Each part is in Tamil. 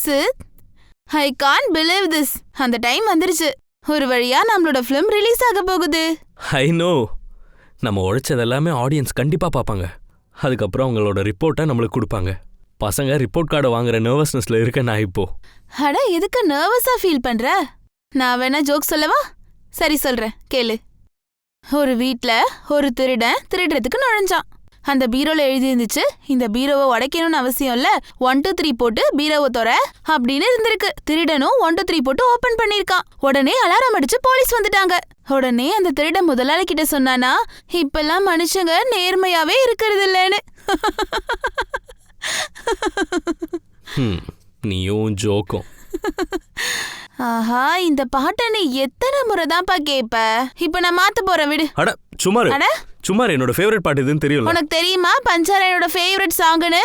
Sid, I can't believe this. அந்த டைம் வந்துருச்சு. ஒரு வழியா நம்மளோட ஃபிலிம் ரிலீஸ் ஆக போகுது. I know. நம்ம உழைச்சதெல்லாமே ஆடியன்ஸ் கண்டிப்பா பார்ப்பாங்க. அதுக்கப்புறம் அவங்களோட ரிப்போர்ட்டை நம்மளுக்கு கொடுப்பாங்க. பசங்க ரிப்போர்ட் கார்டை வாங்குற நர்வஸ்னஸ்ல இருக்க நான் இப்போ. அட, எதுக்கு நர்வஸா ஃபீல் பண்ற? நான் வேணா ஜோக் சொல்லவா? சரி சொல்றேன், கேளு. ஒரு வீட்ல ஒரு திருடன் திருடுறதுக்கு நுழைஞ்சான். அந்த பீரோல எழுதி இருந்துச்சு, இந்த பீரோவை உடைக்கணும்னு அவசியம் இல்ல, 1 2 3 போட்டு பீரோவை தொற அப்படின்னு இருந்திருக்கு. திருடனும் 1 2 3 போட்டு ஓபன் பண்ணிருக்கான். உடனே அலாரம் அடிச்சு போலீஸ் வந்துட்டாங்க. உடனே அந்த திருடன் முதலாளி கிட்ட சொன்னானா, இப்பெல்லாம் மனுஷங்க நேர்மையாவே இருக்கிறது இல்லன்னு. நீயும் ஜோக்கும். ஆஹா, இந்த பாட்டை நீ எத்தனை முறைதான்ப்பா கேப்ப? இப்ப நான் மாத்த போறேன், விடு. அட சுமார் என்னோட ஃபேவரட் பாட்டு இதுன்னு தெரியல. உனக்கு தெரியுமா பஞ்சார என்னோட ஃபேவரட் சாங்னு?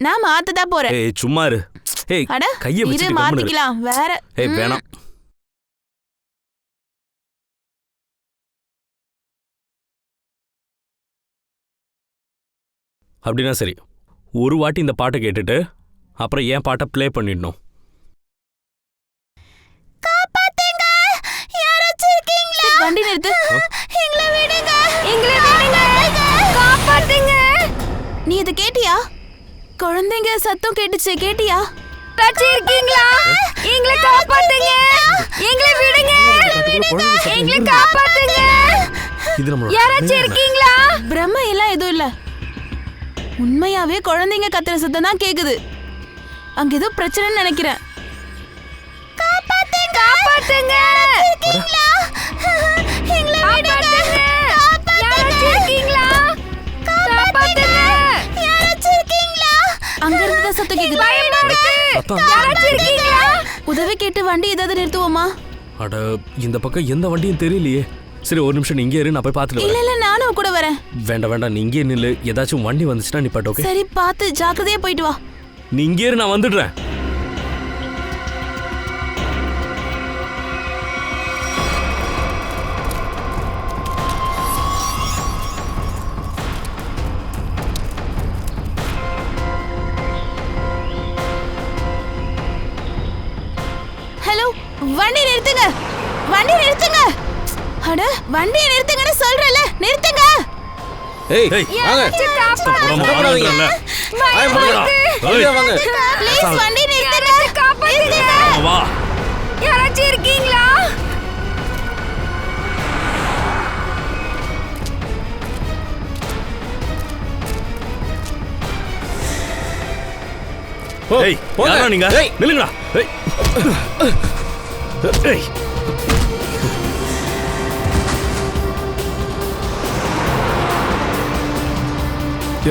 நான் மாத்ததான் போறேன். ஏய் சுமார். ஏய் கைய வச்சு இது மாத்திக்கலாம் வேற. ஏய் வேணாம். அப்படின்னா சரி, ஒரு வாட்டி இந்த பாட்டை கேட்டுட்டு அப்புறம் ஏன் பாட்டை ப்ளே பண்ணிடணும். வண்டி நிறுத்து. எங்களை விடுங்க, எங்களை விடுங்க, காப்பாத்துங்க. நீ இத கேட்டியா? குழந்தைங்க சத்தம் கேட்டுச்சு, கேட்டியா? இருக்கீங்களா? எங்களை காப்பாத்துங்க, எங்களை விடுங்க, எங்களை காப்பாத்துங்க. யாராச்சும் இருக்கீங்களா? பிரம்ம எல்லாம் எதுவும் இல்ல, உண்மையாவே குழந்தைங்க கத்துற சத்தம் தான் கேக்குது. அங்க ஏதோ பிரச்சனைன்னு நினைக்கிறேன். காப்பாத்துங்க, காப்பாத்துங்க. உதவி கேட்டு வண்டி ஏதாவது நிறுத்துவோமா? அட, இந்த பக்கம் எந்த வண்டியும் தெரியலையே. சரி, ஒரு நிமிஷம் இங்கே இரு, நான் போய் பார்த்துட்டு வரேன். இல்ல நானும் கூட வரேன். வேண்டாம், நீ இங்கே நில்லு. ஏதாச்சும் வண்டி வந்துச்சுன்னா நீ பாட்டு. ஓகே, சரி, பார்த்து ஜாக்கிரதையா போயிட்டு வா. நீ இங்கே இரு, நான் வந்துடுறேன். வண்டி நிறுத்துங்க, வண்டி நிறுத்துங்க. அட, வண்டியை நிறுத்துங்கன்னு சொல்றல, நிறுத்துங்க. ஏய் வாங்க, போடாதீங்க. வாங்க ப்ளீஸ் வண்டி நிறுத்துங்க, காப்பாத்துங்க. வா. யாராச்சும் இருக்கீங்களா? ஏய், யாரா நீங்க? நில்லுங்கடா. ஏய். ஏய்.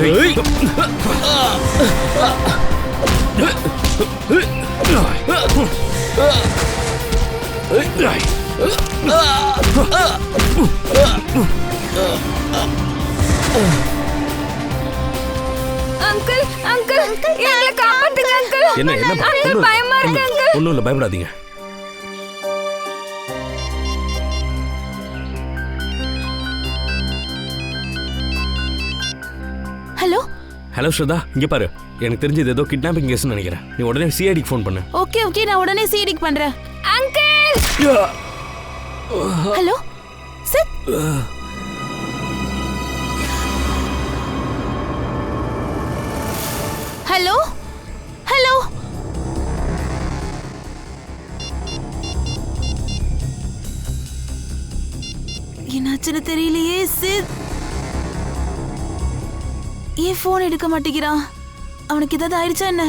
ஏய். அங்கிள், அங்கிள், எங்களை காப்பாத்துங்க அங்கிள். என்ன பயமா இருக்கு அங்கிள். ஒண்ணும் இல்ல, பயப்படாதீங்க. ஹலோ ஸ்ரதா, இங்க பாரு. எனக்கு தெரிஞ்சது ஏதோ கிட்னாப்பிங் கேஸ்னு நினைக்கிறேன். நீ உடனே சிஐடிக்கு ஃபோன் பண்ணு. ஓகே, நான் உடனே சிஐடிக்கு பண்றேன். Uncle. Hello Sid. Hello hello. என்னாச்சுன்னு தெரியலையே சித். ஏன் ஃபோன் எடுக்க மாட்டேங்கிறான்? அவனுக்கு ஏதாவது ஆயிடுச்சா என்ன?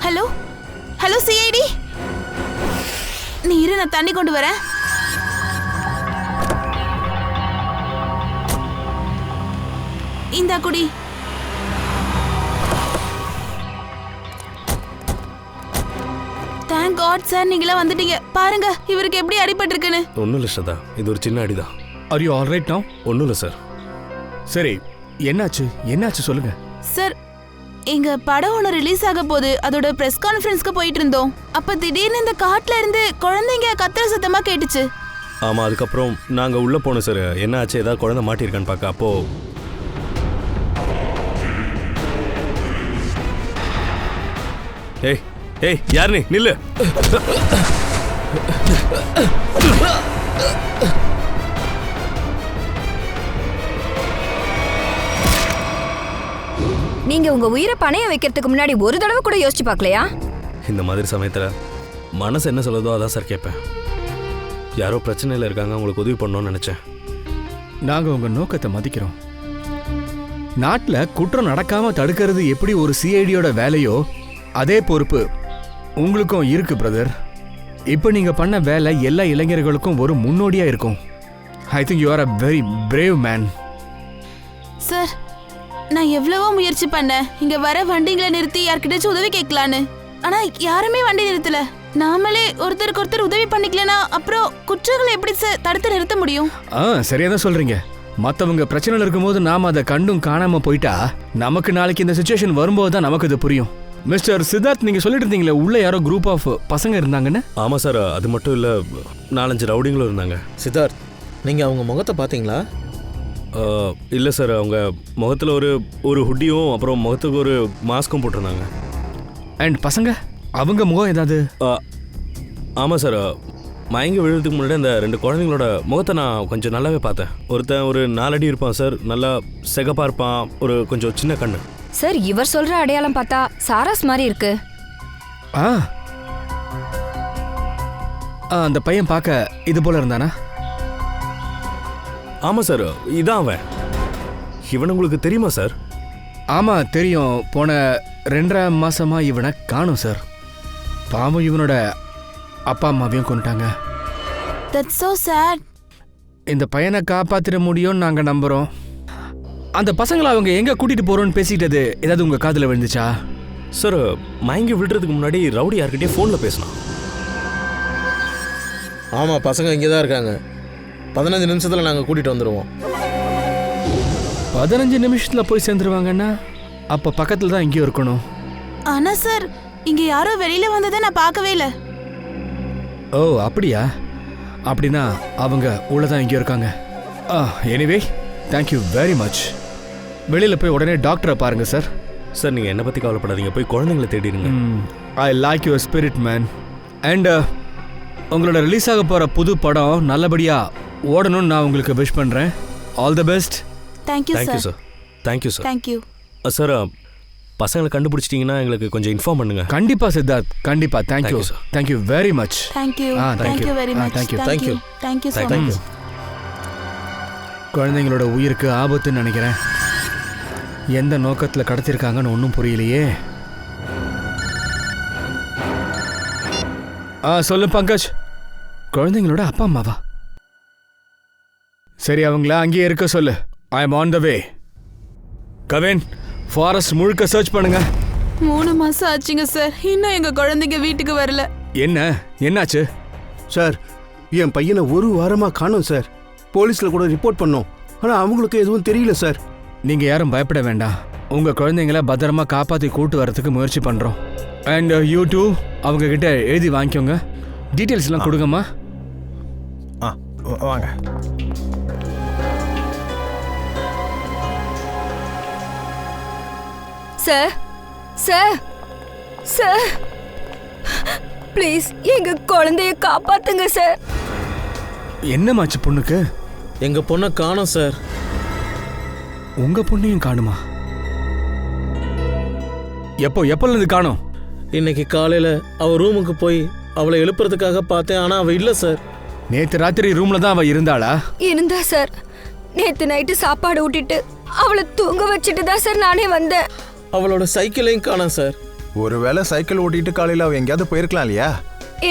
ஹலோ ஹலோ சிஐடி, நீ இரு, நான் தண்ணி கொண்டு வரேன். இந்தா குடி. தேங்க் காட் சார், நீங்களா வந்துட்டீங்க. பாருங்க இவருக்கு எப்படி அடிபட்டிருக்குன்னு. ஒன்றும் இல்லை ஸ்ரதா, இது ஒரு சின்ன அடிதான். Are you all right now? ஒன்றும் இல்லை சார். சரி, என்னாச்சு சொல்லுங்க சார். எங்க படம் ஒன்று ரிலீஸ் ஆக போது, அதோட பிரஸ் கான்ஃபரன்ஸ்க்கு போயிட்டு இருந்தோம். அப்ப திடீர்னு இந்த காட்டுல இருந்து குழந்தைங்க கத்துற சத்தமா கேட்டுச்சு. ஆமாம், அதுக்கப்புறம் நாங்கள் உள்ளே போனோம் சார். என்ன ஆச்சு, ஏதாவது குழந்தை மாட்டியிருக்கான்னு பார்க்க. அப்போது ஏய் ஏய் யார் நீ, நில்லு. நீங்க உங்க உயிரை பணைய வைக்கிறதுக்கு முன்னாடி ஒரு தடவை கூட யோசிச்சு பார்க்கலையா? இந்த மாதிரி சமயத்தில் மனசு என்ன சொல்லுதோ அதான் சார் கேட்பேன். யாரோ பிரச்சனையில் இருக்காங்க, உங்களுக்கு உதவி பண்ணணும்னு நினச்சேன். நாங்க உங்க நோக்கத்தை மதிக்கிறோம். நாட்டுல குற்றம் நடக்காம தடுக்கிறது எப்படி ஒரு சிஐடியோட வேலையோ அதே பொறுப்பு உங்களுக்கும் இருக்கு பிரதர். இப்போ நீங்க பண்ண வேலை எல்லா இளைஞர்களுக்கும் ஒரு முன்னோடியா இருக்கும். I think you are a very brave man. Sir, நான் எவ்வளவோ முயற்சி பண்ணேன் இங்க வர வண்டிங்களை நிறுத்தி யார்கிட்டச்சும் உதவி கேட்கலான்னு. ஆனா யாருமே வண்டி நிறுத்தல. நாமளே ஒருத்தருக்கு ஒருத்தர் உதவி பண்ணிக்கலனா அப்புறம் குற்றங்களை எப்படி சார் தடுத்து நிறுத்த முடியும்? சரியா தான் சொல்றீங்க. மற்றவங்க பிரச்சனையில் இருக்கும்போது நாம அதை கண்டும் காணாம போயிட்டா நமக்கு நாளைக்கு இந்த சுச்சுவேஷன் வரும்போது தான் நமக்கு இது புரியும். மிஸ்டர் சித்தார்த், நீங்க சொல்லிட்டு இருந்தீங்களே உள்ள யாரோ குரூப் ஆஃப் பசங்க இருந்தாங்கன்னு. ஆமாம் சார், அது மட்டும் இல்லை, 4-5 ரவுடிங்களும் இருந்தாங்க. சித்தார்த், நீங்கள் அவங்க முகத்தை பார்த்தீங்களா? இல்லை சார், அவங்க முகத்தில் ஒரு ஹுட்டியும் அப்புறம் முகத்துக்கு ஒரு மாஸ்க்கும் போட்டிருந்தாங்க. அண்ட் பசங்க அவங்க முகம் ஏதாவது? ஆமாம் சார், மயங்கி விழுறதுக்கு முன்னாடி அந்த 2 குழந்தைங்களோட முகத்தை நான் கொஞ்சம் நல்லாவே பார்த்தேன். ஒருத்தன் ஒரு 4 அடி இருப்பான் சார், நல்லா செகப்பாக இருப்பான், ஒரு கொஞ்சம் சின்ன கண்ணு. சார், இவர் சொல்ற அடையாளம் பார்த்தா சாராஸ் மாதிரி இருக்கு. அந்த பையன் பார்க்க இது போல இருந்தானா? ஆமாம் சார், இதான் அவன். இவன் உங்களுக்கு தெரியுமா சார்? ஆமா தெரியும். போன 2.5 மாசமா இவனை காணும் சார். பாவம், இவனோட அப்பா அம்மாவையும் கொண்டுட்டாங்க. That's so sad. இந்த பையனை காப்பாத்திர முடியும்னு நாங்க நம்புறோம். அந்த பசங்களை அவங்க எங்க கூட்டிட்டு போறோம்னு பேசிட்டது ஏதாவது உங்க காதுல விழுந்துச்சா? சார், மயங்கி விழுறதுக்கு முன்னாடி ரவுடி யார்கிட்டயே ஃபோனில் பேசினான். ஆமாம், பசங்க இங்கே தான் இருக்காங்க. 15 நிமிஷத்தில் நாங்கள் கூட்டிகிட்டு வந்துடுவோம். 15 நிமிஷத்துல போய் சேர்ந்துருவாங்கன்னா அப்ப பக்கத்துல தான் எங்கேயும் இருக்கணும். ஆனா சார், இங்க யாரோ வெளியில வந்ததை நான் பார்க்கவே இல்லை. ஓ அப்படியா? அப்படின்னா அவங்க உள்ளதான் எங்கேயும் இருக்காங்க. Anyway, thank you very much. வெளியில போய் உடனே டாக்டரை பாருங்க சார். சார், நீங்கள் என்னை பற்றி கவலைப்படாதீங்க, போய் குழந்தைங்களை தேடிடுங்க. I like your spirit man. And உங்களோட ரிலீஸ் ஆக போகிற புது படம் நல்லபடியாக ஓடணும்னு நான் உங்களுக்கு விஷ் பண்ணுறேன். All the best. Thank you thank you sir. Sir. Thank you sir. Thank you sir, பசங்களை கண்டுபிடிச்சிட்டிங்கன்னா எங்களுக்கு கொஞ்சம் இன்ஃபார்ம் பண்ணுங்க. கண்டிப்பாக சித்தார்த், கண்டிப்பாக. Thank you Thank you, sir. Thank you very much. Thank you thank thank you you. Very much. thank you. Thank you thank you so Thank much. குழந்தைங்களோட உயிருக்கு ஆபத்துன்னு நினைக்கிறேன். எந்த நோக்கத்தில் கடத்திருக்காங்கன்னு ஒன்றும் புரியலையே. சொல்லு பங்கஜ், குழந்தைங்களோட அப்பா அம்மாவா? சரி, அவங்கள அங்கேயே இருக்க சொல்லு. I am on the way. Kavin, forest முழுக்க சர்ச் பண்ணுங்க. 3 மாசம் ஆச்சுங்க சார், இன்னும் எங்க குழந்தைங்க வீட்டுக்கு வரல. என்னாச்சு சார்? என் பையனை 1 வாரமா காணோம் சார். போலீஸ்ல கூட ரிப்போர்ட் பண்ணோம், ஆனா அவங்களுக்கு எதுவும் தெரியல சார். நீங்க யாரும் பயப்பட வேண்டாம். உங்க குழந்தைங்கள பத்திரமா காப்பாத்தி கூட்டு வரதுக்கு முயற்சி பண்றோம். அண்ட் யூ டூ அவங்க கிட்ட எழுதி வாங்கிக்கோங்க. டீட்டெயில்ஸ் எல்லாம் கொடுங்கம்மா. வாங்க. சார், சார், சார், ப்ளீஸ் எங்க குழந்தைய காப்பாத்துங்க சார். என்னமாச்சு பொண்ணுக்கு? எங்கள் பொண்ணை காணோம் சார். உங்க பொண்ணையும் காணுமா? எப்போலேருந்து காணோம்? இன்னைக்கு காலையில் அவள் ரூமுக்கு போய் அவளை எழுப்புறதுக்காக பார்த்தேன், ஆனால் அவள் இல்லை சார். நேத்து ராத்திரி ரூம்ல தான் அவ இருந்தாளா? இருந்தா சார். நேத்து நைட்டு சாப்பாடு ஊட்டிட்டு அவளை தூங்க வச்சுட்டு தான் சார் நானே வந்தேன். அவளோட சைக்கிளையும் காணோம் சார். ஒருவேளை சைக்கிள் ஓட்டிட்டு காலையில் அவ எங்கேயாவது போயிருக்கலாம் இல்லையா?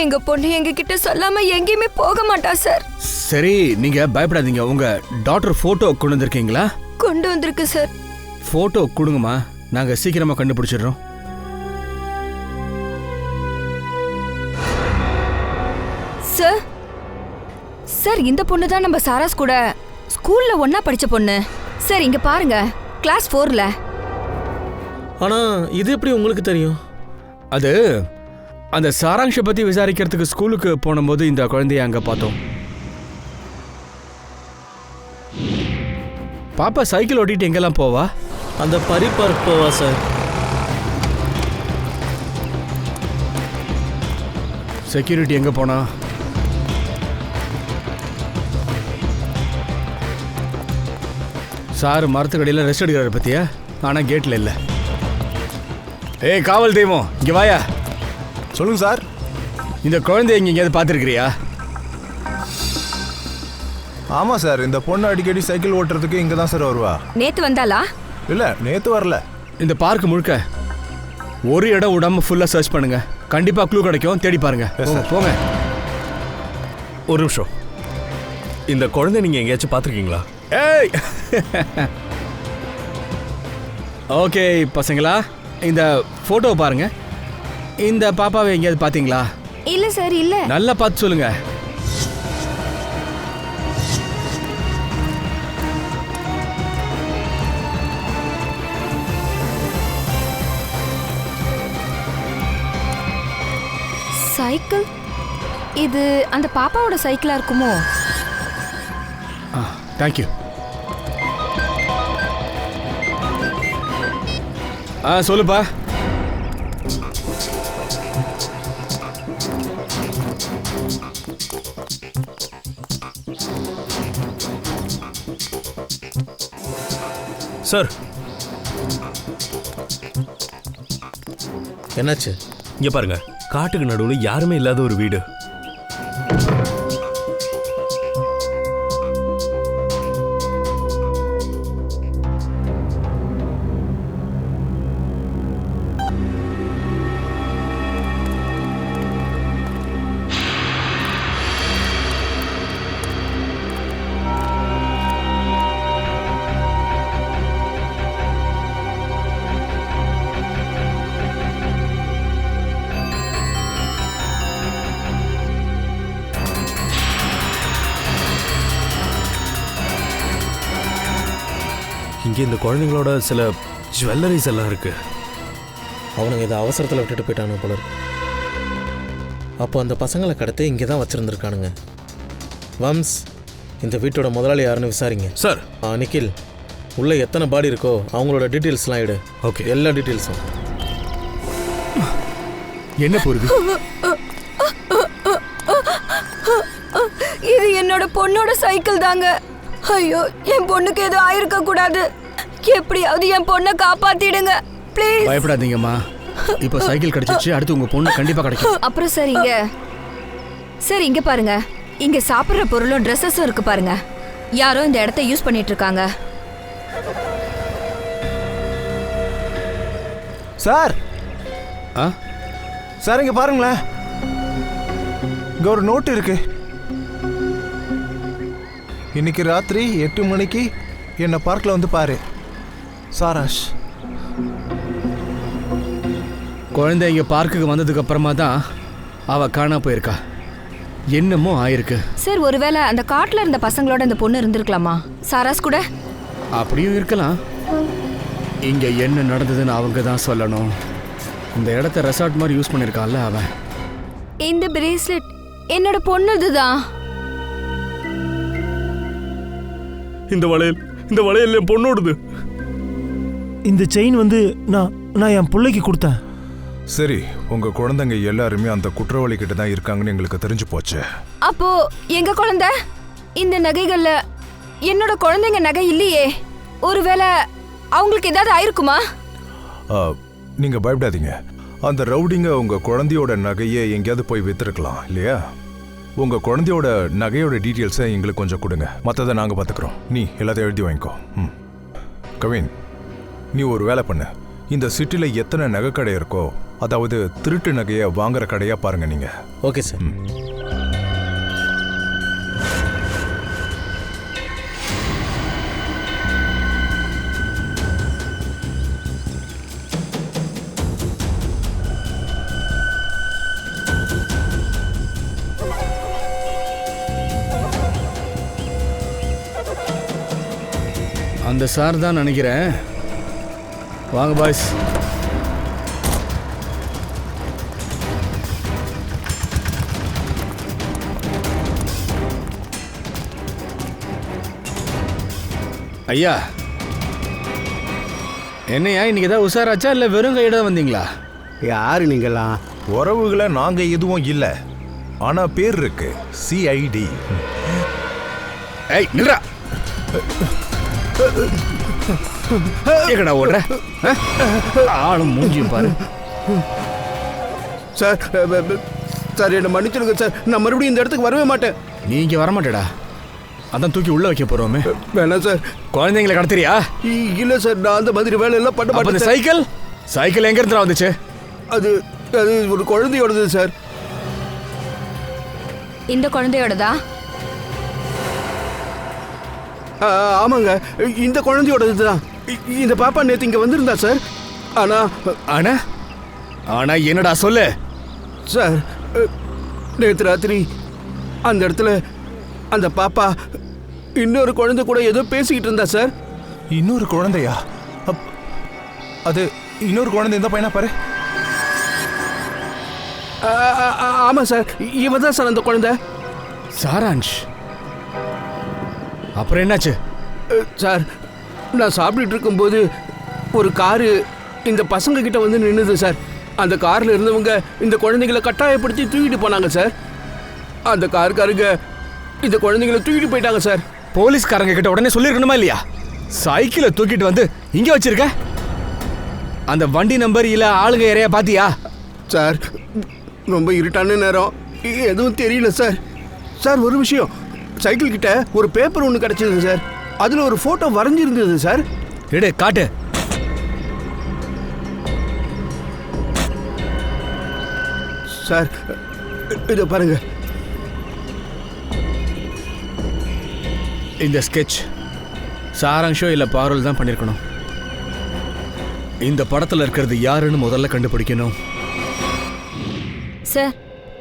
எங்க பொண்ணு எங்க கிட்ட சொல்லாம எங்கேயுமே போக மாட்டா சார். சரி, நீங்க பயப்படாதீங்க. உங்க டாக்டர் போட்டோ கொண்டு வந்திருக்கீங்களா? கொண்டு வந்திருக்கு சார். போட்டோ கொடுங்கம்மா, நாங்க சீக்கிரமா கண்டுபிடிச்சிடுறோம். சார், சார், இந்த பொண்ணு தான் நம்ம சாராஸ் கூட ஸ்கூல்ல ஒன்னா படிச்ச பொண்ணு சார். இங்க பாருங்க, கிளாஸ் 4ல. ஆனால் இது எப்படி உங்களுக்கு தெரியும்? அது அந்த சாராங்ஷ பத்தி விசாரிக்கிறதுக்கு ஸ்கூலுக்கு போனபோது இந்த குழந்தைய அங்க பார்த்தோம். பாப்பா சைக்கிள் ஓட்டிட்டு எங்கெல்லாம் போவா? அந்த பரி பார்க் போவா சார். செக்யூரிட்டி எங்கே போனா? சார் மரத்துக்கடியில் ரெஸ்ட் எடுக்கிறாரு பத்தியா? ஆனால் கேட்டில் இல்லை. ஏய் காவல் தெய்வம், இங்கே வாயா. சொல்லுங்க சார். இந்த குழந்தைய இங்கே எங்கேயாவது பார்த்துருக்கிறியா? ஆமாம் சார், இந்த பொண்ணு அடிக்கடி சைக்கிள் ஓட்டுறதுக்கு இங்கே தான் சார் வருவா. நேத்து வந்தாளா? இல்லை, நேற்று வரல. இந்த பார்க் முழுக்க ஒரு இடம் விடாம ஃபுல்லாக சர்ச் பண்ணுங்க. கண்டிப்பாக க்ளூ கிடைக்கும், தேடி பாருங்க. போங்க. ஒரு நிமிஷம், இந்த குழந்தை நீங்கள் எங்கேயாச்சும் பார்த்துருக்கீங்களா? ஏய் ஓகே பசங்களா, இந்த ஃபோட்டோவை பாருங்க. இந்த பாப்பாவை எங்கேயாவது பார்த்தீங்களா? இல்ல சார், இல்ல. நல்லா பார்த்து சொல்லுங்க. சைக்கிள், இது அந்த பாப்பாவோட சைக்கிளா இருக்குமோ? தேங்க்யூ. சொல்லுப்பா. சார், என்னாச்சு? இங்கே பாருங்க, காட்டுக்கு நடுவில் யாருமே இல்லாத ஒரு வீடு. இங்கே இந்த குழந்தைங்களோட சில ஜுவல்லரிஸ் எல்லாம் இருக்கு. அவனுங்க இதை அவசரத்தில் விட்டுட்டு போயிட்டானு போல இருக்கு. அப்போ அந்த பசங்களை கடத்தி இங்கே தான் வச்சுருந்துருக்கானுங்க. வம்ஸ், இந்த வீட்டோட முதலாளி யாருன்னு விசாரிங்க. சார். நிக்கில், உள்ளே எத்தனை பாடி இருக்கோ அவங்களோட டீட்டெயில்ஸ்லாம் எடு. ஓகே, எல்லா டீட்டெயில்ஸும். என்ன போகுது? இது என்னோட பொண்ணோட சைக்கிள் தாங்க. ஐயோ, என் பொண்ணுக்கு எதுவும் ஆயிருக்க கூடாது. எப்படியாவது என் பொண்ணை காப்பாத்திடுங்க ப்ளீஸ். பயப்படாதீங்கம்மா, இப்போ சைக்கிள் கிடைச்சிச்சு, அடுத்து உங்க பொண்ணு கண்டிப்பா கிடைக்கும். அப்புறம் சார் இங்க பாருங்க, இங்க சாப்பிடுற பொருளும் ட்ரெஸ்ஸஸும் இருக்கு பாருங்க. யாரோ இந்த இடத்த யூஸ் பண்ணிட்டு இருக்காங்க. சார். ஆ சார், இங்கே பாருங்களேன், இங்கே ஒரு நோட்டு இருக்கு. இன்னைக்கு ராத்திரி 8 மணிக்கு என்னை பார்க்கில் வந்து பாரு. சாராஷ். குழந்தை இங்க பார்க்குக்கு வந்ததுக்கு அப்புறமா தான் அவ காணா போயிருக்கா. என்னமோ ஆயிருக்கு. சார், ஒருவேளை அந்த காட்டுல இருந்த பசங்களோட இந்த பொண்ணு இருந்திருக்கலாமா? சாராஸ் கூட அப்படியும் இருக்கலாம். இங்க என்ன நடந்ததுன்னு அவங்க தான் சொல்லணும். இந்த இடத்த ரெசார்ட் மாதிரி யூஸ் பண்ணிருக்கான்ல அவன். இந்த பிரேஸ்லெட் என்னோட பொண்ணுதுதான். இந்த வளையல் என் பொண்ணோடுது. இந்த செயின் வந்து நான் என் பிள்ளைக்கு கொடுத்தேன். சரி, உங்க குழந்தைங்க எல்லாருமே அந்த குற்றவாளி கிட்ட தான் இருக்காங்கன்னு எங்களுக்கு தெரிஞ்சு போச்சு. அப்போ எங்க குழந்தை? இந்த நகைகள்ல என்னோட குழந்தைங்க நகை இல்லையே. ஒருவேளை அவங்களுக்கு ஏதாவது ஆயிருக்குமா? நீங்க பயப்படாதீங்க. அந்த ரவுடிங்க உங்க குழந்தையோட நகையை எங்கேயாவது போய் வித்துருக்கலாம் இல்லையா? உங்க குழந்தையோட நகையோட டீட்டெயில்ஸை எங்களுக்கு கொஞ்சம் கொடுங்க, மற்றதை நாங்கள் பார்த்துக்குறோம். நீ எல்லாத்தையும் எழுதி வாங்கிக்கோ. கவின், நீ ஒரு வேலை பண்ணு. இந்த சிட்டியில் எத்தனை நகை கடை இருக்கோ, அதாவது திருட்டு நகையை வாங்குற கடையாக பாருங்க நீங்க. Okay sir. அந்த சார் தான் நினைக்கிறேன். வாங்க பாய்ஸ். ஐயா, என்னையா இன்னைக்கு ஏதாவது உஷாராச்சா இல்லை வெறும் கையோட தான் வந்தீங்களா? யாரு நீங்களாம்? உறவுகளை நாங்க எதுவும் இல்ல, ஆனா பேர் இருக்கு, சிஐடி. ஏய் நில்றா, எங்கடா ஓடுற? ஆளும் மூஞ்சியும் பாரு. சார் சார் என்ன மன்னிச்சிடுங்க சார், நான் மறுபடியும் இந்த இடத்துக்கு வரவே மாட்டேன். நீ இங்கே வரமாட்டேடா, அதான் தூக்கி உள்ள வைக்க போறோமே. வேணாம் சார். குழந்தைங்களை கடத்துறியா? இல்லை சார், நான் அந்த மாதிரி வேலையெல்லாம் பண்ண அப்ப இந்த மாட்டேன். சைக்கிள் சைக்கிள் எங்க இருந்து வந்துச்சு? அது அது ஒரு குழந்தையோடது சார். இந்த குழந்தையோடதா? ஆமாங்க, இந்த குழந்தையோடது தான். இந்த பாப்பா நேற்று இங்கே வந்திருந்தா சார். ஆனா ஆனா ஆனா என்னடா சொல்லு சார், நேற்று ராத்திரி அந்த இடத்துல அந்த பாப்பா இன்னொரு குழந்தை கூட ஏதோ பேசிக்கிட்டு இருந்தா சார். இன்னொரு குழந்தையா? அது இன்னொரு குழந்தை இந்த பையனா பாரு. ஆமாம் சார், இவன் தான் சார் அந்த குழந்தை. சாரான்ஷ், அப்புறம் என்னாச்சு? சார், நான் சாப்பிட்டுட்டு இருக்கும்போது ஒரு காரு இந்த பசங்க கிட்ட வந்து நின்றுது சார். அந்த காரில் இருந்தவங்க இந்த குழந்தைங்களை கட்டாயப்படுத்தி தூக்கிட்டு போனாங்க சார். அந்த காருக்காரங்க இந்த குழந்தைங்களை தூக்கிட்டு போயிட்டாங்க சார். போலீஸ்காரங்க கிட்ட உடனே சொல்லிருக்கணுமா இல்லையா? சைக்கிளை தூக்கிட்டு வந்து இங்க வச்சிருக்க. அந்த வண்டி நம்பர் இல்ல ஆளுங்க யாரையா பாத்தியா? சார், ரொம்ப இருட்டான நேரம், எதுவும் தெரியல சார். சார், ஒரு விஷயம், சைக்கிள் கிட்ட ஒரு பேப்பர் ஒன்று கிடைச்சது சார். அதில் ஒரு ஃபோட்டோ வரைஞ்சிருந்தது சார். எடு காட்டு. சார், இதை பாருங்க. இந்த ஸ்கெட்ச் சாராங்ஷோ இல்ல பாரோல் தான் பண்ணிருக்கணும். இந்த படத்துல இருக்கிறது யாருன்னு முதல்ல கண்டுபிடிக்கணும். சார்,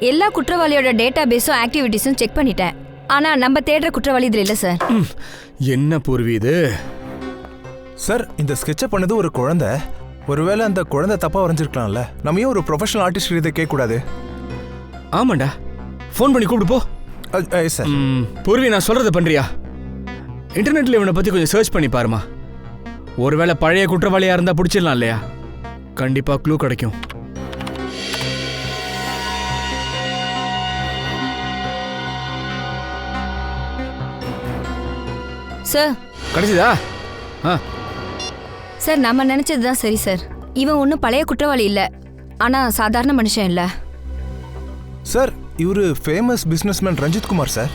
எல்லா குற்றவாளியோட டேட்டா பேஸும் ஆக்டிவிட்டிஸும் செக் பண்ணிட்டேன். ஆனா நம்ம தேடுற குற்றவாளி இதுல இல்ல சார். என்ன பூர்வி இது? சார், இந்த ஸ்கெட்சை பண்ணது ஒரு குழந்தை. ஒருவேளை அந்த குழந்தை தப்பா வரைஞ்சிருக்கலாம்ல. நம்ம ஏன் ஒரு ப்ரொஃபஷனல் ஆர்டிஸ்ட் இதை கேட்க கூடாது? ஆமாண்டா, ஃபோன் பண்ணி கூப்பிட்டு போ. சார், பூர்வி, நான் சொல்றத பண்றியா? இன்டர்நெட்ல இவனை பத்தி கொஞ்சம் சர்ச் பண்ணி பாருமா. ஒருவேளை பழைய குற்றவாளியா இருந்தா பிடிச்சிடலாம் இல்லையா? கண்டிப்பா க்ளூ கிடைக்கும். சார், கிடைச்சதா? சார், நம்ம நினைச்சதுதான் சரி சார். இவன் ஒன்றும் பழைய குற்றவாளி இல்ல, ஆனா சாதாரண மனுஷன் இல்ல. சார், இவரு famous businessman Ranjith Kumar sir.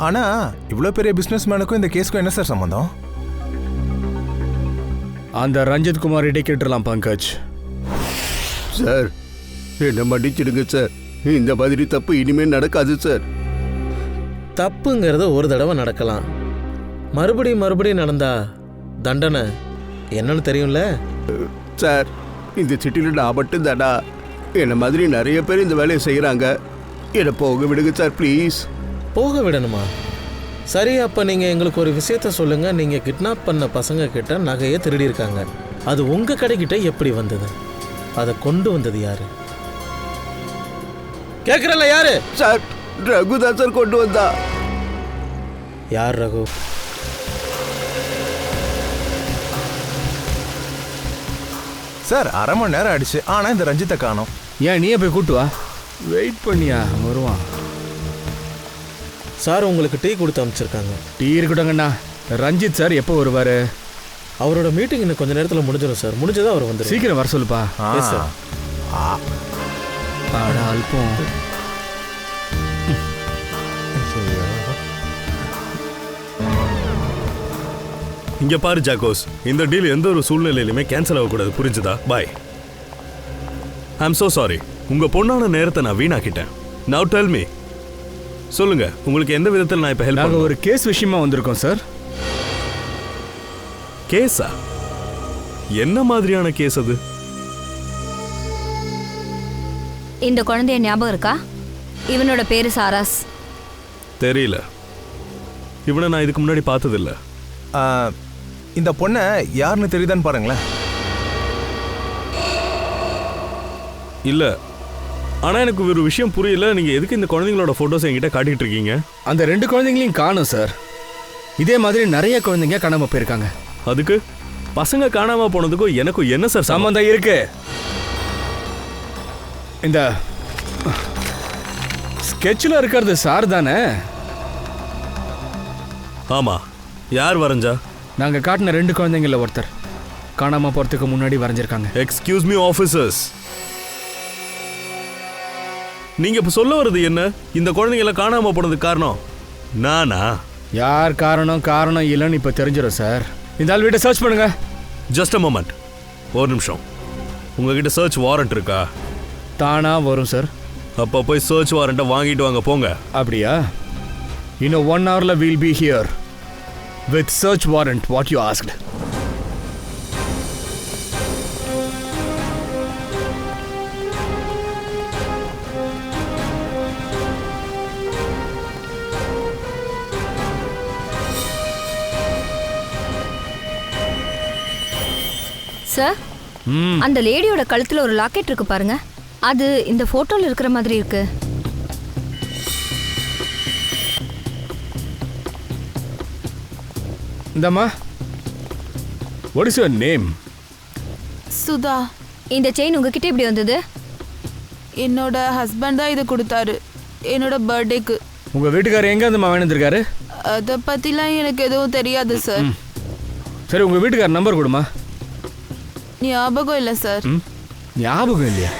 ஆனா இவ்வளோ பெரிய பிஸ்னஸ்மேனுக்கும் இந்த கேஸ்க்கும் என்ன சார் சம்பந்தம்? அந்த ரஞ்சித் குமார் இடை கேட்டுடலாம் பங்கஜ். சார், என்ன மன்னிச்சிடுங்க சார். இந்த மாதிரி தப்பு இனிமேல் நடக்காது சார். தப்புங்கிறது ஒரு தடவை நடக்கலாம், மறுபடியும் நடந்தா தண்டனை என்னன்னு தெரியும்ல சார். இந்த சிட்டியில் நான் மட்டும் தானா? என்ன மாதிரி நிறைய பேர் இந்த வேலையை செய்கிறாங்க. என்னை போக விடுங்க சார், ப்ளீஸ். போக விடணுமா? சரி, அப்போ நீங்கள் எங்களுக்கு ஒரு விஷயத்த சொல்லுங்கள். நீங்கள் கிட்னாப் பண்ண பசங்க கிட்ட நகையை திருடி இருக்காங்க. அது உங்கள் கடைக்கிட்ட எப்படி வந்தது? அதை கொண்டு வந்தது யாரு? கேட்குறல யாரு? சார், ரகு தான் சார் கொண்டு வந்தா. யார் ரகு? சார், அரை மணி நேரம் ஆயிடுச்சு, ஆனா இந்த ரஞ்சித்தை காணோம். ஏன் நீயே போய் கூட்டு வா. வெயிட் பண்ணியா, வருவான். சார், உங்களுக்கு டீ கொடுத்து அனுப்பிச்சிருக்காங்க. டீ இருக்கட்டும்ங்கண்ணா. ரஞ்சித் சார் எப்போ வருவார்? அவரோட மீட்டிங் இன்னும் கொஞ்சம் நேரத்தில் முடிஞ்சிடும் சார். முடிஞ்சதா அவர் வந்து சீக்கிரம் வர சொல்லுப்பா. சார். அல்பம். இங்க பாரு ஜாக்கோஸ், இந்த டீல் எந்த ஒரு சூழ்நிலையிலுமே கேன்சல் ஆகக்கூடாது, புரிஞ்சுதா? பாய். I'm so sorry. உங்க பொண்ணான நேரத்தை நான் வீணாக்கிட்டேன். நவ் டெல் மீ, சொல்லுங்க, உங்களுக்கு எந்த விதத்தில் நான் இப்ப ஹெல்ப்? நாங்கள் ஒரு கேஸ் விஷயமா வந்திருக்கோம் சார். கேஸா? என்ன மாதிரியான கேஸ் அது? இந்த குழந்தைய ஞாபகம் இருக்கா? இவனோட பேரு சாராஸ். தெரியல, இவனை நான் இதுக்கு முன்னாடி பார்த்ததில்ல. இந்த பொண்ணை யாருன்னு தெரியுதான்னு பாருங்களேன். இல்ல, ஆனா எனக்கு ஒரு விஷயம் புரியல. நீங்க எதுக்கு இந்த குழந்தைங்களோட போட்டோஸ் என்கிட்ட காட்டிட்டு இருக்கீங்க? அந்த 2 குழந்தைங்களையும் காணும் சார். இதே மாதிரி நிறைய குழந்தைங்க காணாம போயிருக்காங்க. அதுக்கு பசங்க காணாம போனதுக்கும் எனக்கும் என்ன சார் சம்பந்தம் இருக்கு. இந்த ஸ்கெட்சில் இருக்கிறது சார் தானே? ஆமா. யார் வரைஞ்சா? நாங்க காட்டின 2 குழந்தைங்கள ஒருத்தர் காணாம போறதுக்கு முன்னாடி வரைஞ்சிருக்காங்க. எக்ஸ்கியூஸ் மீ ஆஃபீஸர்ஸ், நீங்க இப்ப சொல்ல வர்றது என்ன? இந்த குழந்தைங்கள காணாம போனதுக்கு காரணம் நானா? யார் காரணம் இல்லைன்னு இப்ப தெரிஞ்சிடும் சார். இந்த ஆள் வீட்டை சர்ச் பண்ணுங்க. ஜஸ்ட் அ மொமெண்ட், ஒரு நிமிஷம். உங்ககிட்ட சர்ச் வாரண்ட் இருக்கா? தானா வரும் சார். அப்போ போய் சர்ச் வாரண்ட்டை வாங்கிட்டு வாங்க போங்க. அப்படியா? இன்னும் 1 hourல we'll be here with search warrant. What you asked. Sir, அந்த லேடியோட கழுத்துல ஒரு லாக்கெட் இருக்கு பாருங்க. அது இந்த போட்டோல இருக்கிற மாதிரி இருக்கு. இந்தம்மா, what is your name? Sudha. இந்த செயின் உங்ககிட்ட எப்படி வந்தது? என்னோட ஹஸ்பண்ட் தான் இதை கொடுத்தாரு என்னோட பர்த்டேக்கு. உங்க வீட்டுக்காரர் எங்க இருந்து வாழ்ந்துருக்காரு? அதை பத்திலாம் எனக்கு எதுவும் தெரியாது சார். சரி, உங்க வீட்டுக்காரர் நம்பர் கொடுமா. ஞாபகம் இல்லை சார். ஞாபகம் இல்லையா?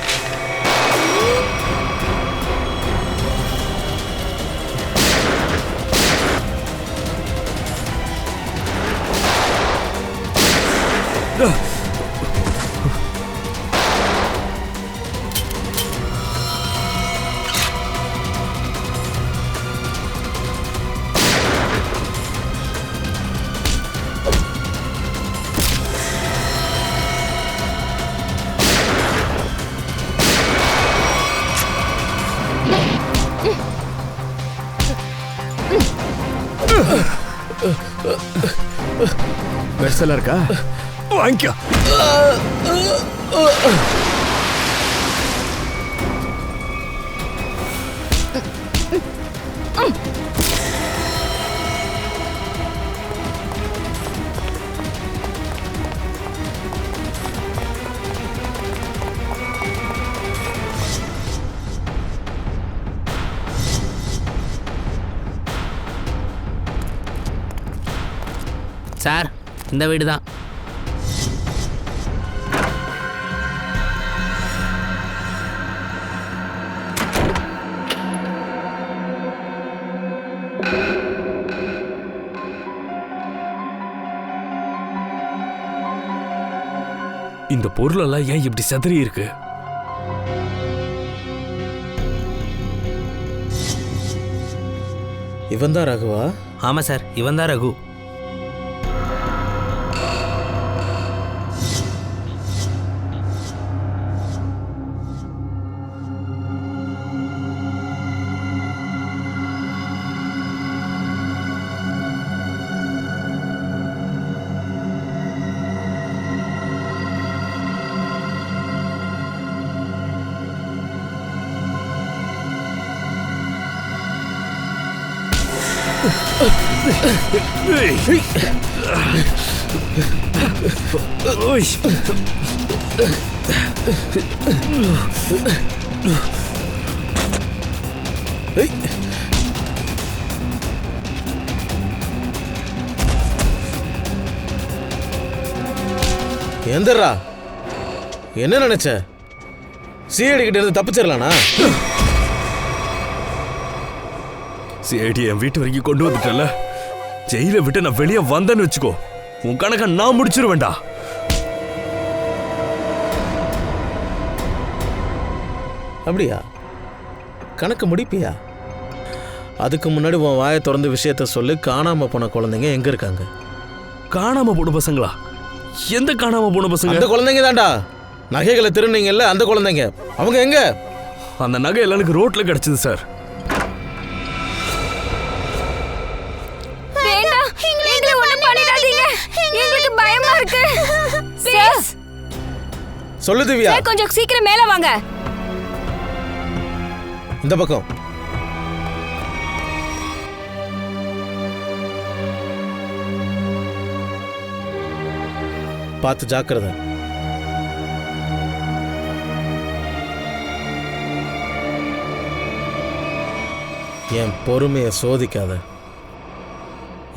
பெருசெல்லாம் இருக்கா? வாங்கிக்கோ. சார், இந்த வீடு தான். இந்த பொருளெல்லாம் ஏன் இப்படி செதறி இருக்கு? இவன் தான் ராகுவா? ஆமாம் சார், இவன் தான் ரகு. எந்தரா, என்ன நினைச்ச? சிஐடி கிட்ட இருந்து தப்பிச்சிடலானா? சிஐடி என் வீட்டு வரைக்கும் கொண்டு வந்துட்டல. ஜெயில விட்டு நான் வெளியே வந்தேன்னு வச்சுக்கோ, உன் கணக்கை நான் முடிச்சிருவேண்டா. அப்படியா? கணக்கு முடிப்பியா? அதுக்கு முன்னாடி உன் வாயை திறந்து விஷயத்த சொல்லு. காணாம போன குழந்தைங்க எங்க இருக்காங்க? காணாம போன பசங்களா? எந்த காணாம போன பசங்க? அந்த குழந்தைங்க தான்டா. நகைகளை திருநீங்கல்ல, அந்த குழந்தைங்க. அவங்க எங்க? அந்த நகை எல்லாம் எனக்கு ரோட்ல கிடைச்சது சார். சொல்லு திவ்யா. கொஞ்சம் சீக்கிரம் மேல வாங்க. இந்த பக்கம். பார்த்து ஜாக்கிரதை. என் பொறுமையை சோதிக்காத.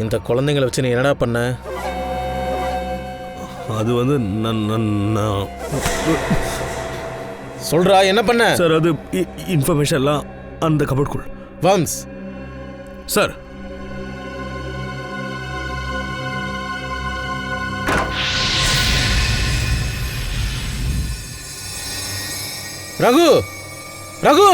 இந்த குழந்தைங்களை வச்சு நீ என்னடா பண்ண? அது வந்து நான் சொல்றா, என்ன பண்ண? சார் அது இன்ஃபர்மேஷன்லாம் அந்த கபோர்டுக்குள். வம்ஸ், சார் ரகு, ரகு,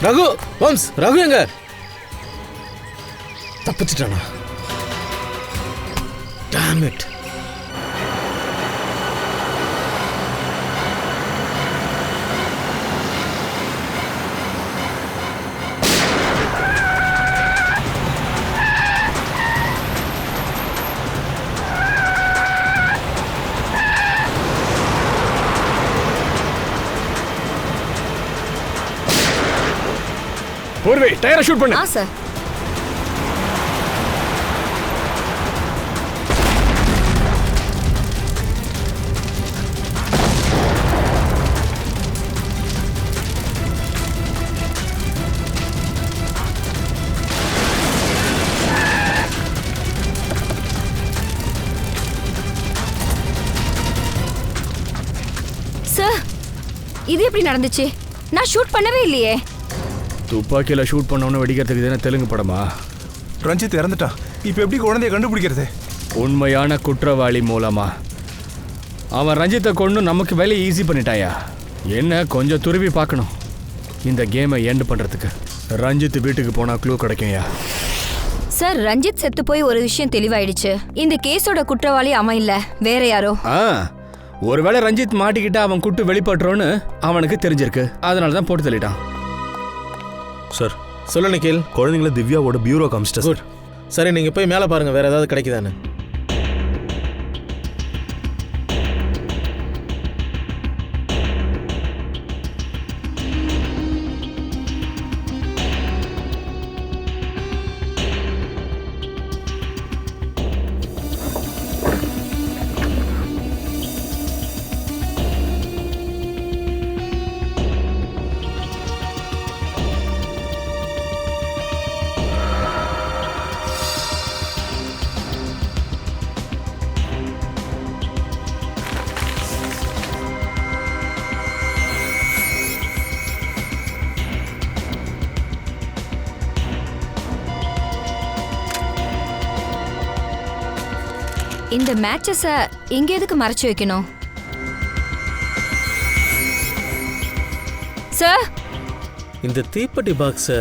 ரகு, வம்ஸ், ரகு எங்க? தப்பிச்சிட்டானா? Damn it. பூர்வி, டயரை ஷூட் பண்ணு. சார். சார், இது எப்படி நடந்துச்சு? நான் ஷூட் பண்ணவே இல்லையே. துப்பாக்கியில் ஷூட் பண்ணவன வெடிக்கிறதுக்கு தானே தெலுங்கு படமா? ரஞ்சித் இறந்துட்டான். இப்போ எப்படி குழந்தைய கண்டுபிடிக்கிறது? உண்மையான குற்றவாளி மூலமா. அவன் ரஞ்சித்தை கொண்டு நமக்கு வேலையை ஈஸி பண்ணிட்டாயா? என்ன கொஞ்சம் துருவி பார்க்கணும் இந்த கேமை எண்ட் பண்ணுறதுக்கு. ரஞ்சித் வீட்டுக்கு போனால் க்ளூ கிடைக்கும்யா. சார், ரஞ்சித் செத்து போய் ஒரு விஷயம் தெளிவாயிடுச்சு. இந்த கேஸோட குற்றவாளி அவன் இல்ல, வேற யாரோ. ஒருவேளை ரஞ்சித் மாட்டிக்கிட்டா அவன் குட்டு வெளிப்படுறோன்னு அவனுக்கு தெரிஞ்சிருக்கு. அதனால தான் போட்டு தள்ளிட்டான். சார், சொல்லு நிக்கில். குழந்தைங்கள திவ்யாவோட பியூரோ காமிச்சிட்டேன். குட். சரி, நீங்கள் போய் மேலே பாருங்கள், வேறு ஏதாவது கிடைக்குதானே. இந்த மேட்சஸை இங்க எதுக்கு மறைச்சு வைக்கணும் சார்? இந்த தீப்பெட்டி பாக்ஸை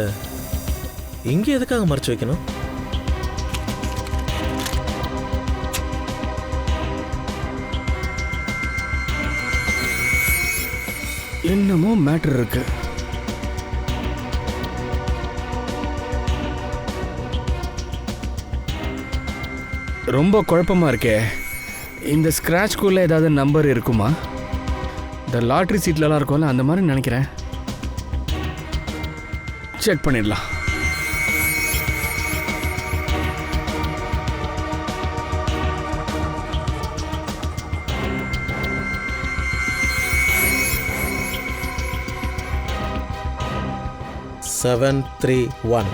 இங்கே எதுக்காக மறைச்சு வைக்கணும்? என்னமோ மேட்டர் இருக்கு. ரொம்ப குழப்பமா இருக்கே. இந்த ஸ்க்ராட்ச்குள்ள ஏதாவது நம்பர் இருக்குமா? இந்த லாட்ரி சீட்லலாம் இருக்கும்ல, அந்த மாதிரி நினைக்கிறேன். செக் பண்ணிடலாம். $731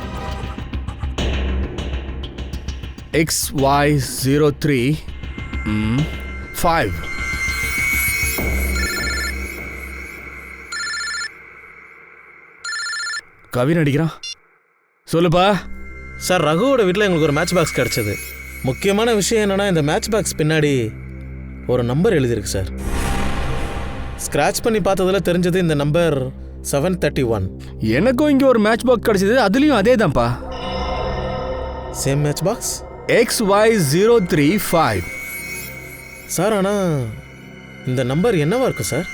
XY03 5. கவின் அடிக்கிறான். சொல்லுப்பா. சார், ரகுவோட வீட்டில் எங்களுக்கு ஒரு மேட்ச் பாக்ஸ் கிடச்சிது. முக்கியமான விஷயம் என்னென்னா, இந்த மேட்ச் பாக்ஸ் பின்னாடி ஒரு நம்பர் எழுதியிருக்கு சார். ஸ்க்ராட்ச் பண்ணி பார்த்ததில் தெரிஞ்சது இந்த நம்பர் 731. எனக்கும் இங்கே ஒரு மேட்ச் பாக்ஸ் கிடச்சிது, அதுலேயும் அதே தான்ப்பா. Same match box XY035. Sir, ஆனால் இந்த நம்பர் என்னவா இருக்கும் சார்?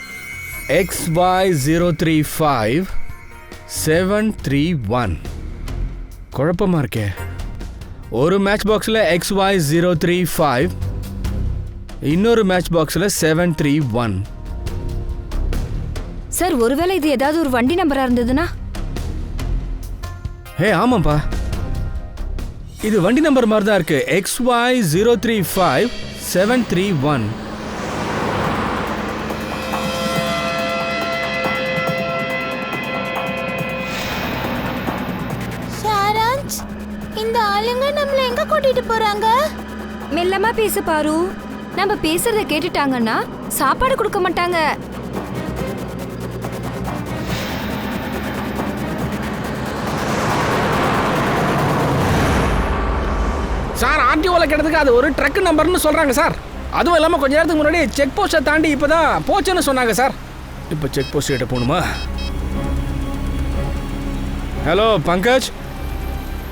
XY035 731. குழப்பமா இருக்கே. ஒரு மேட்ச் பாக்ஸில் XY035, இன்னொரு மேட்ச் பாக்ஸில் 731. சார் ஒருவேளை இது ஏதாவது ஒரு வண்டி நம்பரா இருந்ததுன்னா? ஆமாப்பா, இது வண்டி நம்பர் மாதிரி தான் இருக்கு. XY035 731. சாராஞ்ச், இந்த ஆளுங்க நம்மள எங்க கூட்டிட்டு போறாங்க? மெல்லமா பேசு பாரு. நம்ம பேசுறத கேட்டுட்டாங்கன்னா சாப்பாடு கொடுக்க மாட்டாங்க. சார் ஆர்டிஓவில் கிட்டதுக்கு அது ஒரு ட்ரக் நம்பர்னு சொல்கிறாங்க சார். அதுவும் இல்லாமல் கொஞ்ச நேரத்துக்கு முன்னாடி செக் போஸ்ட்டை தாண்டி இப்போ தான் போச்சுன்னு சொன்னாங்க சார். இப்போ செக் போஸ்ட் கிட்ட போகணுமா? ஹலோ பங்கஜ்,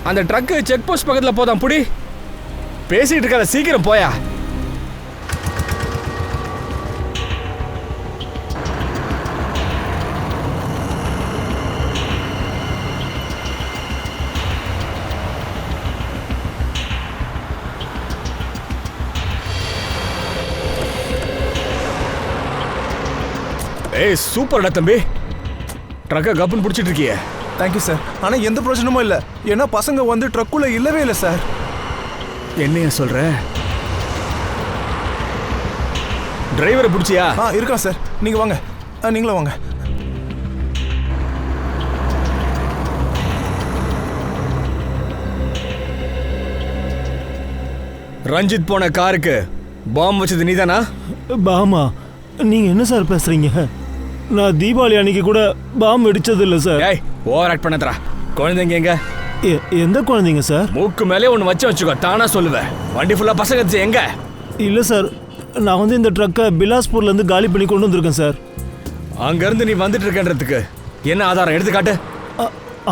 அந்த ட்ரக்கு செக் போஸ்ட் பக்கத்தில் போதான் புடி. பேசிட்டு இருக்காத, சீக்கிரம் போயா. சூப்பர்டா தம்பி, ட்ரக்கை கப்புன்னு பிடிச்சிட்டு இருக்கியே. Thank you sir. ஆனால் எந்த பிரச்சனமும் இல்லை. ஏன்னா பசங்க வந்து ட்ரக்குள்ள இல்லவே இல்லை சார். என்னைய சொல்ற? டிரைவரை பிடிச்சியா? இருக்கா சார். நீங்கள் வாங்க, நீங்களும் வாங்க. ரஞ்சித் போன காருக்கு பாம்பு வச்சது நீதானா? பாமா? நீங்கள் என்ன சார் பேசுகிறீங்க? நான் தீபாவளி அன்னைக்கு கூட பாம்பு வெடிச்சது இல்லை சார். Over act பண்ணதரா. குழந்தைங்க எங்க? எந்த குழந்தைங்க சார்? மூக்கு மேலே ஒன்று வச்சுக்கோ, தானா சொல்லுவேன். வண்டி ஃபுல்லாக பசங்க எங்க? இல்லை சார், நான் வந்து இந்த ட்ரக்கை பிலாஸ்பூர்லேருந்து காலி பண்ணி கொண்டு வந்திருக்கேன் சார். அங்கேருந்து நீ வந்துட்டு இருக்கன்றதுக்கு என்ன ஆதாரம்? எடுத்துக்காட்டு.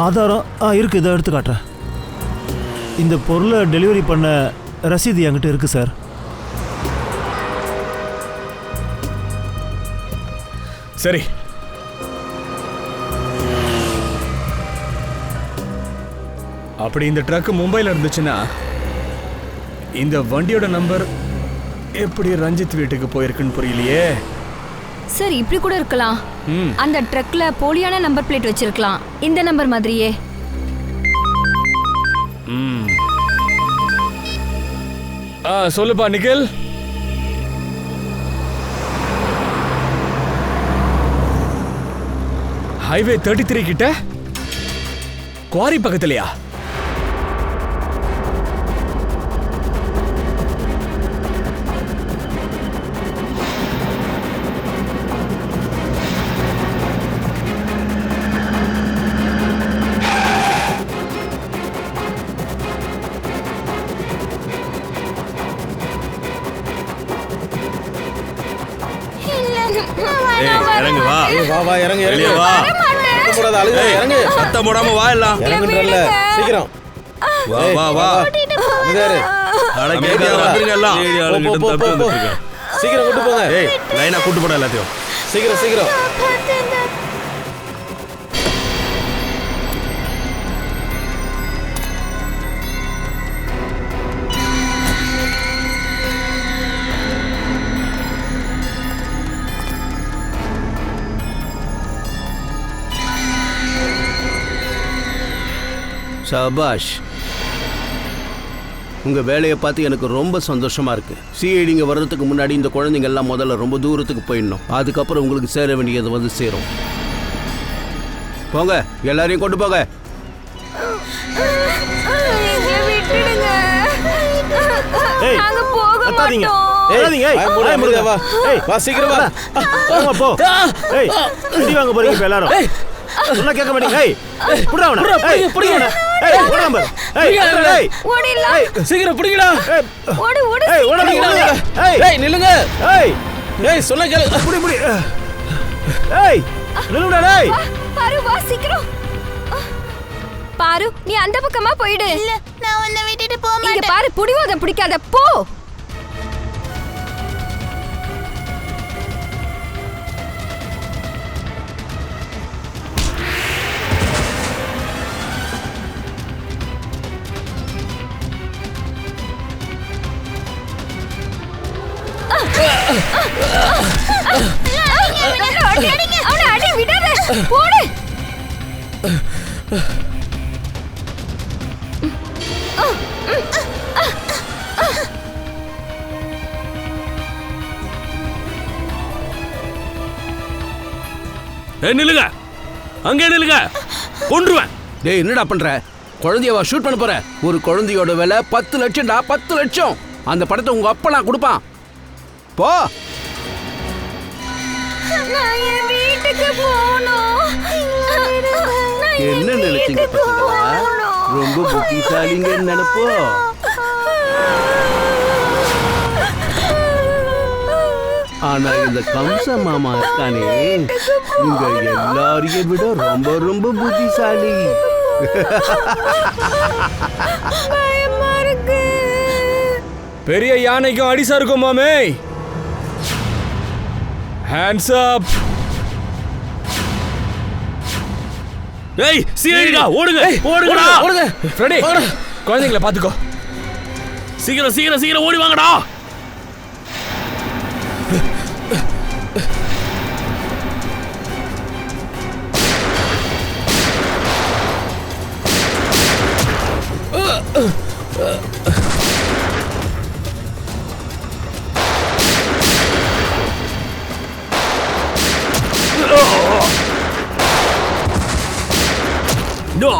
ஆதாரம் இருக்குது, இதை எடுத்து காட்டுறேன். இந்த பொருளை டெலிவரி பண்ண ரசீது என்கிட்ட இருக்குது சார். சரி, அப்படி இந்த ட்ரக் மும்பையில் இருந்துச்சுன்னா இந்த வண்டியோட நம்பர் எப்படி ரஞ்சித் வீட்டுக்கு போயிருக்குன்னு புரியலையே. சார் இப்படி கூட இருக்கலாம். அந்த ட்ரக்ல போலியான நம்பர் பிளேட் வச்சிருக்கலாம், இந்த நம்பர் மாதிரியே. சொல்லுப்பா நிக்கில். ஹைவே 33 கிட்ட குவாரி பக்கத்துலயா? இறங்கு வா. வா இறங்கு வெளியே வா. இறங்கு. சத்தம் போடாம வா. எல்லாம் இறங்குன்றல்ல, சீக்கிரம் வா வா வா. அட கேட்டியா, வந்துருங்க எல்லாம். ஏடி ஆளுங்க கிட்ட தப்பி வந்துருங்க. சீக்கிரம் கூட்டு போங்க. லைனா கூட்டு போடா எல்லாத்தையும். சீக்கிரம் சீக்கிரம். சபாஷ், உங்கள் வேலையை பார்த்து எனக்கு ரொம்ப சந்தோஷமாக இருக்குது. சிஐடிங்க வர்றதுக்கு முன்னாடி இந்த குழந்தைங்க எல்லாம் முதல்ல ரொம்ப தூரத்துக்கு போயிடணும். அதுக்கப்புறம் உங்களுக்கு சேர வேண்டியது வந்து சேரும். போங்க, எல்லாரையும் கொண்டு போங்க. கேட்க மாட்டீங்க. சீக்கிரம் பிடிக்கடா. நில்லுங்க. சொல்ல கேளு. புடி புடி. ஏய் நில்லுடா. டேய் பாரு, வா சீக்கிரம். பாரு, நீ அந்த பக்கமா போயிடு. இல்ல, நான் உன்னை விட்டுட்டு போக இங்க மாட்டேன். பாரு, புடிவாதம் பிடிக்காத, போ. போடு. நில்லுங்க, அங்கே நில்லுங்க, கொன்றுவேன். டேய் என்னடா பண்ற? குழந்தையவா ஷூட் பண்ண போற? ஒரு குழந்தையோட விலை 10 லட்சம்டா, 10 லட்சம். அந்த படத்தை உங்க அப்பா நான் கொடுப்பான். போ. நான் என் வீட்டுக்கு போகணும். என்ன நினைச்சீங்க பசங்களா? ரொம்ப புத்திசாலிங்கன்னு நினைப்போ? ஆனா இந்த கம்ச மாமா இருக்கானே, உங்க எல்லாரையும் விட ரொம்ப ரொம்ப புத்திசாலி. பயமா இருக்கு. பெரிய யானைக்கும் அடிசா இருக்கும் மாமே. Hands up. ஏய் சீரியடா, ஓடுங்க ஓடுங்கடா. ஓடுங்க ஃப்ரெடி, குழந்தைகளை பாத்துக்கோ. சீக்கிரம் சீக்கிரம் சீக்கிரம் ஓடி வாங்கடா. No!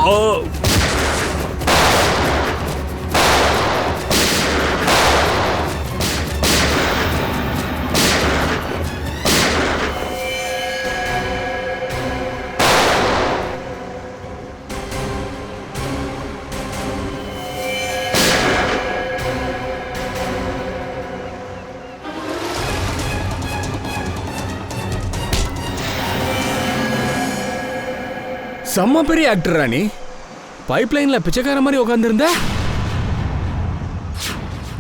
செம்ம பெரிய ஆக்டர் ராணி. பைப்லைன்ல பிச்சைக்கார மாதிரி உட்காந்துருந்த.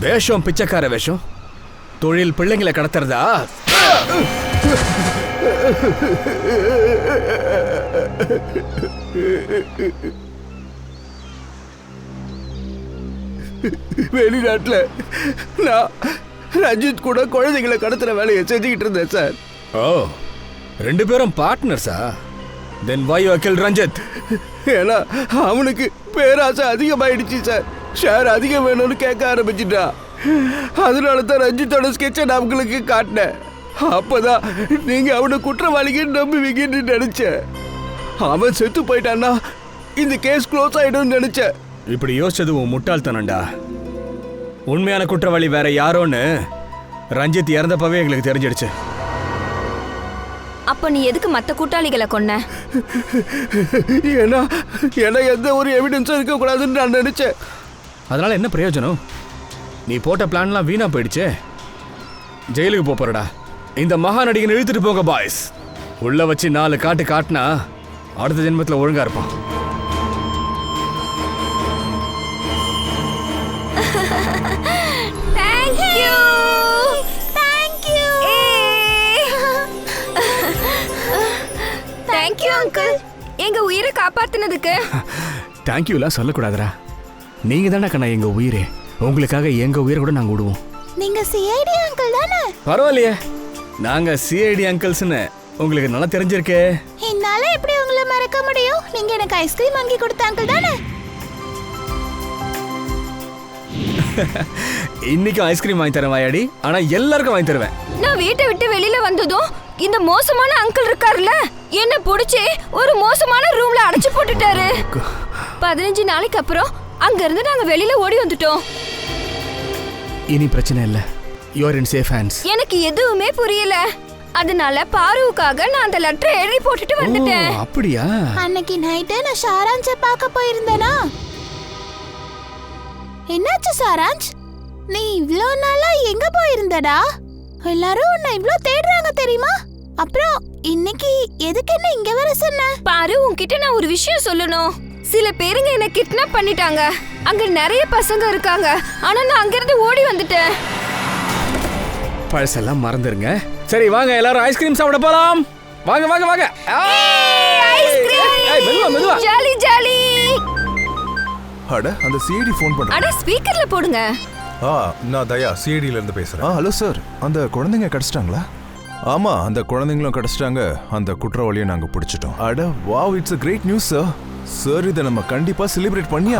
வேஷம் பிச்சைக்கார வேஷம். தொழில் பிள்ளைங்களை கடத்துறதா? வெளிநாட்டுல நான் ரஞ்சித் கூட குழந்தைகளை கடத்துற வேலையை செஞ்சுக்கிட்டு இருந்தேன் சார். ஓ, 2 பேரும் பார்ட்னர்ஸா? Then why you killed Ranjith? ஏன்னா அவனுக்கு பேராசை அதிகமாயிடுச்சு சார். ஷேர் அதிகம் வேணும்னு கேட்க ஆரம்பிச்சுட்டா. அதனால தான் ரஞ்சித்தோட ஸ்கெட்சை நான் உங்களுக்கு காட்டினேன். அப்பதான் நீங்க அவனை குற்றவாளிகன்னு நம்புவீங்கன்னு நினைச்சேன். அவன் செத்து போயிட்டான்னா இந்த கேஸ் க்ளோஸ் ஆயிடும்னு நினைச்சேன். இப்படி யோசிச்சது உன் முட்டாள்தனம்டா. உண்மையான குற்றவாளி வேற யாரோன்னு ரஞ்சித் இறந்தப்பவே எங்களுக்கு தெரிஞ்சிடுச்சு. அப்ப நீ எதுக்கு மத்த கூட்டாளிகளை கொன்ன? ஏன்னா எந்த ஒரு எவிடன்ஸும் இருக்க கூடாதுன்னு நான் நினைச்சேன். அதனால என்ன பிரயோஜனம்? நீ போட்ட பிளான்லாம் வீணா போயிடுச்சே. ஜெயிலுக்கு போறடா. இந்த மகா நடிகனை இழுத்துட்டு போங்க பாய்ஸ். உள்ள வச்சு 4 காட்டு காட்டினா அடுத்த ஜென்மத்தில் ஒழுங்கா இருப்பான். தேங்க்யூ அங்கிள், எங்க உயிரை காப்பாத்தினதுக்கு. தேங்க்யூலாம் சொல்லக்கூடாதுடா. நீங்க தானே கண்ணா எங்க உயிரே. உங்களுக்காக எங்க உயிரை கூட நாங்க விடுவோம். நீங்க சிஐடி அங்கிள் தானே? பரவாயில்லையே, நாங்க சிஐடி அங்கிள்ஸ்னு உங்களுக்கு நல்லா தெரிஞ்சிருக்கே. என்னால எப்படி உங்களை மறக்க முடியும்? நீங்க எனக்கு ஐஸ்கிரீம் வாங்கி கொடுத்த அங்கிள் தானே? இன்னைக்கும் ஐஸ்கிரீம் வாங்கி தரேன் வாயாடி. ஆனா எல்லாருக்கும் வாங்கி தருவேன். நான் வீட்டை விட்டு வெளியில வந்ததும் இந்த மோசமான அங்கிள் இருக்காருல்ல, என்ன புடிச்சு ஒரு மோசமான ரூம்ல அடைச்சு போட்டுட்டாரு. 15 நாளைக்கு அப்புறம் அங்க இருந்து நாங்க வெளியில ஓடி வந்துட்டோம். இனி பிரச்சனை இல்ல. You are in safe hands. எனக்கு எதுவுமே புரியல. அதனால பாருவுக்காக நான் அந்த லெட்டரை எழுதி போட்டுட்டு வந்துட்டேன். அப்படியா? அன்னைக்கு நைட்டு நான் சாராஞ்ச பார்க்க போயிருந்தேனா? என்னாச்சு சாராஞ்ச்? நீ இவ்ளோ நாளா எங்க போயிருந்தடா? எல்லாரும் உன்னை இவ்ளோ தேடுறாங்க தெரியுமா? அப்புறம் இன்னைக்கு எதுக்கு என்ன இங்க வர சொன்ன? பாரு, உன்கிட்ட நான் ஒரு விஷயம் சொல்லணும். சில பேருங்க என்ன கிட்னாப் பண்ணிட்டாங்க. அங்க நிறைய பசங்க இருக்காங்க. ஆனா நான் அங்க இருந்து ஓடி வந்துட்டேன். பழசெல்லாம் மறந்துருங்க. சரி வாங்க எல்லாரும் ஐஸ்கிரீம் சாப்பிட போலாம். வாங்க வாங்க வாங்க. மெதுவா மெதுவா. Jolly jolly. அட அந்த சிஐடி ஃபோன் பண்றேன். அட ஸ்பீக்கர்ல போடுங்க. நான் தயா சிஐடில இருந்து பேசுறேன். ஹலோ சார், அந்த குழந்தைங்க கிடைச்சிட்டாங்களா? ஆமா, அந்த குழந்தைங்களும் கிடைச்சிட்டாங்க, அந்த குற்றவாளியை நாங்க பிடிச்சிட்டோம். அட wow, it's a great news sir. Sir இதை நம்ம கண்டிப்பா செலிப்ரேட் பண்ணி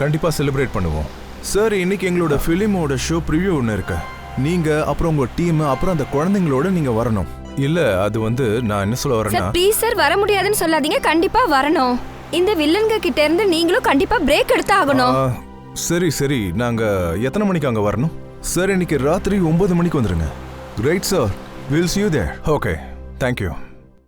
கண்டிப்பா செலிப்ரேட் பண்ணுவோம் சார். இன்னைக்கு எங்களோட ஃபிலிமோட ஷோ ப்ரிவ்யூ ஒன்று இருக்கு. நீங்க அப்புறம் உங்க டீம் அப்புறம் அந்த குழந்தைங்களோட நீங்க வரணும். இல்ல அது வந்து நான் என்ன சொல்ல வரேன்னா சார் ப்ளீஸ் சார், வர முடியாதுன்னு சொல்லாதீங்க, கண்டிப்பா வரணும். இந்த வில்லன்க கிட்ட இருந்து நீங்களும் கண்டிப்பா பிரேக் எடுத்து ஆகணும். சரி சரி, நாங்க எத்தனை மணிக்கு அங்க வரணும் சார்? இன்னைக்கு ராத்திரி 9 மணிக்கு வந்துருங்க. Great sir, will see you there. Okay, thank you.